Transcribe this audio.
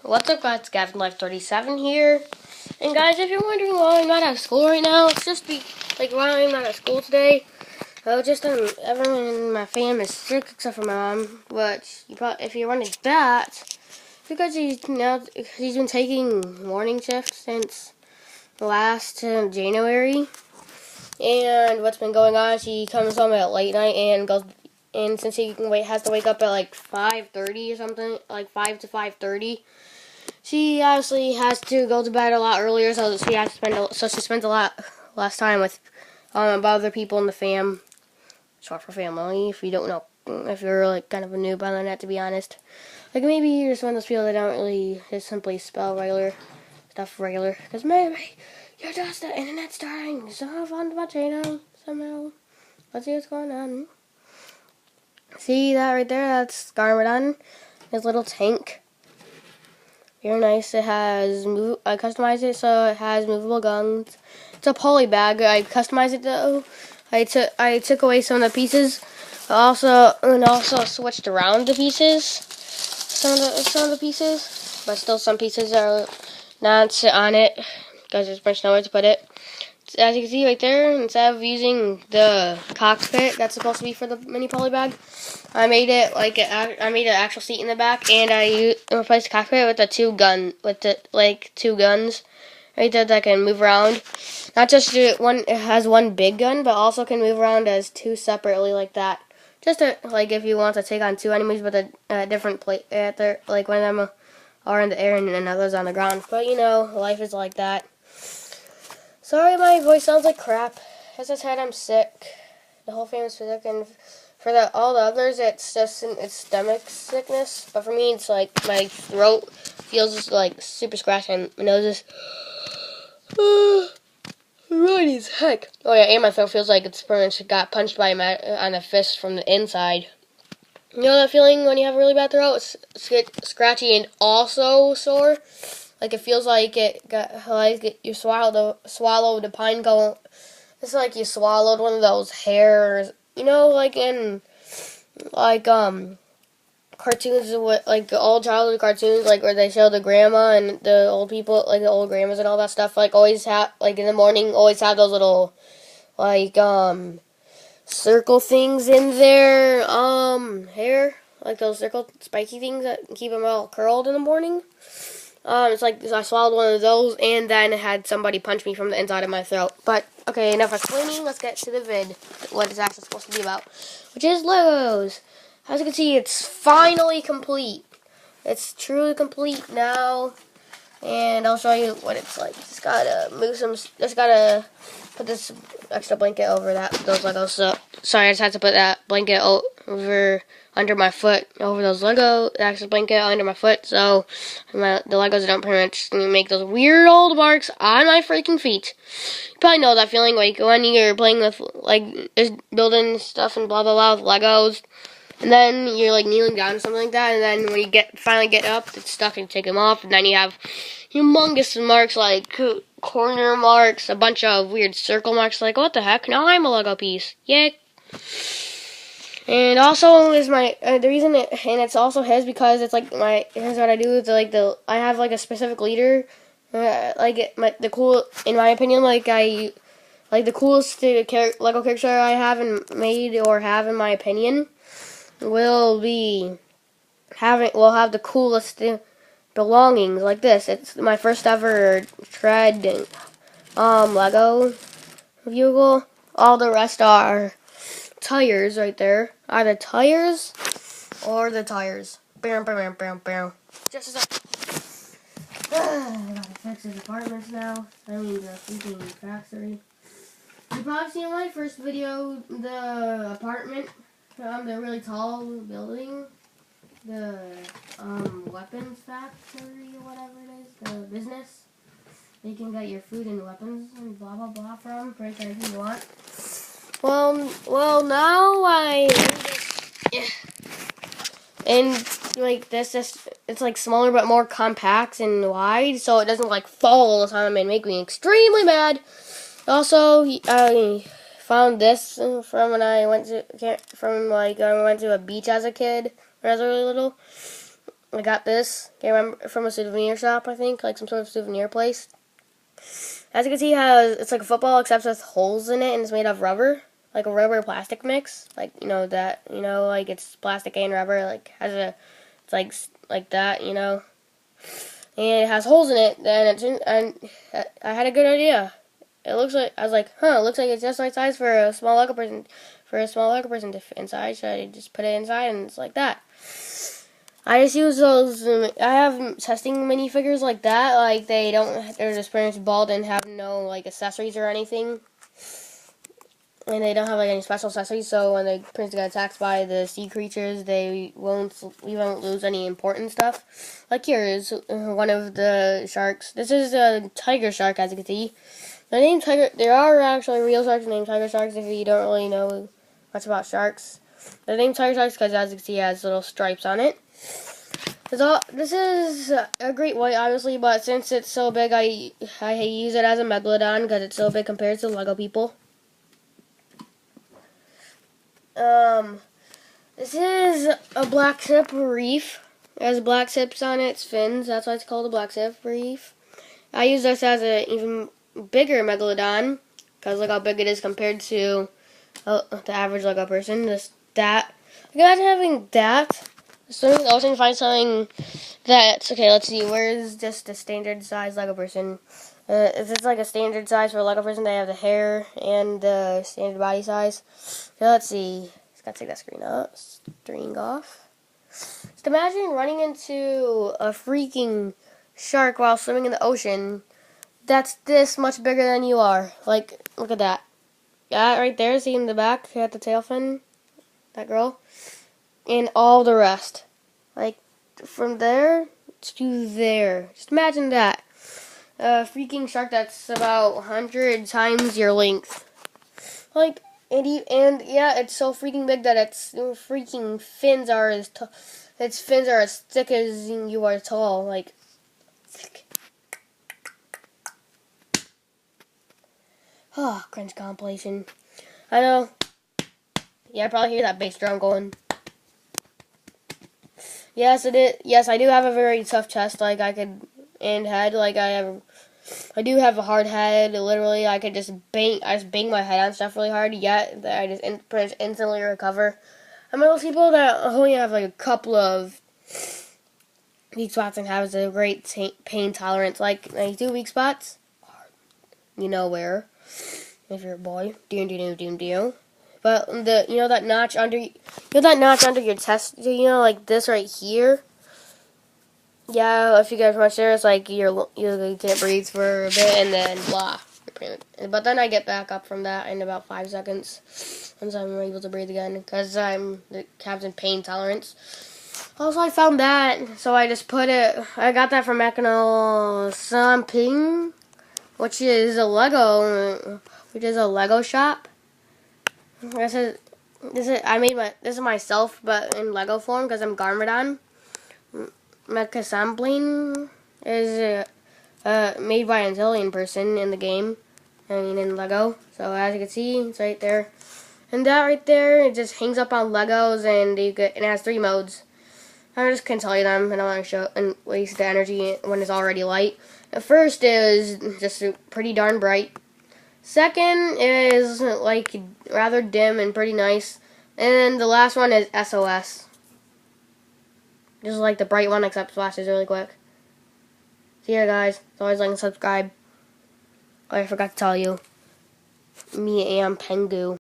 What's up, guys? Gavin Life 37 here. And guys, if you're wondering why I'm not at school right now, it's just why I'm not at school today. Everyone in my fam is sick except for my mom. But if you're wondering that, because he's been taking morning shifts since last January. And what's been going on is he comes home at late night and goes. And since he has to wake up at like 5:30 or something, like 5 to 5:30. She obviously has to go to bed a lot earlier, so she spends a lot less time with other people in the fam. Short for family. If you don't know, if you're like kind of a noob on the net, to be honest, like maybe you're just one of those people that don't really just simply spell regular stuff regular, because maybe you're just the internet starting so fun about Jano somehow. Let's see what's going on. See that right there? That's Garmadon, his little tank. Very nice. It has I customized it so it has movable guns. It's a poly bag. I customized it though. I took away some of the pieces. Also switched around the pieces. Some of the pieces, but still some pieces are not on it because there's a bunch nowhere to put it. As you can see right there, instead of using the cockpit that's supposed to be for the mini poly bag, I made it I made an actual seat in the back, and I replaced the cockpit with two guns right there that can move around. Not just one, it has one big gun, but also can move around as two separately like that. Just if you want to take on two enemies with a different plate, like one of them are in the air and another's on the ground. But you know, life is like that. Sorry, my voice sounds like crap. As I said, I'm sick. The whole family's sick, and for all the others, it's just it's stomach sickness. But for me, it's like my throat feels like super scratchy, and my nose is runny as heck. Oh yeah, and my throat feels like it's pretty much got punched by on a fist from the inside. You know that feeling when you have a really bad throat? It's scratchy and also sore. Like it feels like you swallowed a pine cone. It's like you swallowed one of those hairs, you know, like in cartoons, like old childhood cartoons, like where they show the grandma and the old people, like the old grandmas and all that stuff. Like always have, like in the morning, always have those little circle things in their hair, like those circle spiky things that keep them all curled in the morning. It's like I swallowed one of those, and then had somebody punch me from the inside of my throat. But, okay, enough explaining. Let's get to the vid, what it's actually supposed to be about, which is Legos. As you can see, it's finally complete. It's truly complete now, and I'll show you what it's like. Just gotta put this extra blanket over those Legos. So, sorry, I just had to put that blanket over under my foot, over those extra blanket under my foot, so the Legos don't pretty much make those weird old marks on my freaking feet. You probably know that feeling, like when you're playing with, just building stuff and blah blah blah with Legos, and then you're like kneeling down or something like that, and then when you finally get up, it's stuck and you take them off, and then you have humongous marks like corner marks, a bunch of weird circle marks, like what the heck, now I'm a Lego piece, yeah. And also is my the reason and it's also his because it's like here's what I do. It's like I have like a specific leader, in my opinion, the coolest Lego character I haven't made or have in my opinion will have the coolest belongings like this. It's my first ever tread Lego vehicle. All the rest are tires right there. Either tires or the tires. Bam, bam, bam, bam. Just a sec. I gotta fix his apartments now. I mean the freaking factory. You probably seen my first video, the apartment, the really tall building, the weapons factory or whatever it is, the business. You can get your food and weapons and blah blah blah from for anything you want. Well, now and like this, it's like smaller but more compact and wide, so it doesn't like fall all the time and make me extremely mad. Also, I found this from when I went to a beach as a kid when I was really little. I got this. Can't remember, from a souvenir shop, I think, like some sort of souvenir place. As you can see, it's like a football except with holes in it, and it's made of rubber, like a rubber plastic mix. Like like it's plastic and rubber. Like it's like that, and it has holes in it. And I had a good idea. It looks like I was like, it looks like it's just right size for a small Lego person. For a small Lego person to fit inside, should I just put it inside and it's like that? I just use those. I have testing minifigures like that. Like they're just pretty much bald and have no like accessories or anything, and they don't have like any special accessories. So when they pretty much get attacked by the sea creatures, we won't lose any important stuff. Like here is one of the sharks. This is a tiger shark, as you can see. The name tiger. There are actually real sharks named tiger sharks. If you don't really know much about sharks, they're named tiger sharks because, as you can see, it has little stripes on it. This is a great white, obviously, but since it's so big, I use it as a Megalodon because it's so big compared to Lego people. This is a black tip reef. It has black tips on its fins. That's why it's called a black tip reef. I use this as an even bigger Megalodon because look how big it is compared to the average Lego person. Imagine having that. So I was going to find something that's, okay, let's see, where's just a standard size Lego person? If it's like a standard size for a Lego person, they have the hair and the standard body size. So let's see, just got to take that screen off. Just imagine running into a freaking shark while swimming in the ocean that's this much bigger than you are. Like, look at that. Yeah, right there, see in the back, at the tail fin, that girl. And all the rest. Like, from there to there. Just imagine that. A freaking shark that's about 100 times your length. Like, and yeah, it's so freaking big that its freaking fins are as thick as you are tall. Like, thick. Oh, cringe compilation. I know. Yeah, I probably hear that bass drum going. Yes, it is. Yes, I do have a very tough chest. Like and head. Like I do have a hard head. Literally, I could just bang my head on stuff really hard. Yet that I just pretty much instantly recover. I'm one of those people that only have like a couple of weak spots and has a great pain tolerance. Like 92 weak spots. You know where? If you're a boy, do. But that notch under your chest, like this right here. Yeah, if you get much there, it's like you can't breathe for a bit, and then blah. But then I get back up from that in about 5 seconds once I'm able to breathe again, because I'm the captain pain tolerance. Also, I found that, so I just put it. I got that from Mechano Something, which is a Lego shop. This is myself, but in Lego form because I'm Garmadon. Mecha Sampling is made by an Antillian person in the game, in Lego. So as you can see, it's right there. And that right there, it just hangs up on Legos, and it has 3 modes. I just can't tell you them. I don't want to show and waste the energy when it's already light. The first is just pretty darn bright. Second is like rather dim and pretty nice. And then the last one is SOS. Just like the bright one, except flashes really quick. See ya, guys. It's always like and subscribe. Oh, I forgot to tell you. Me and Pengu.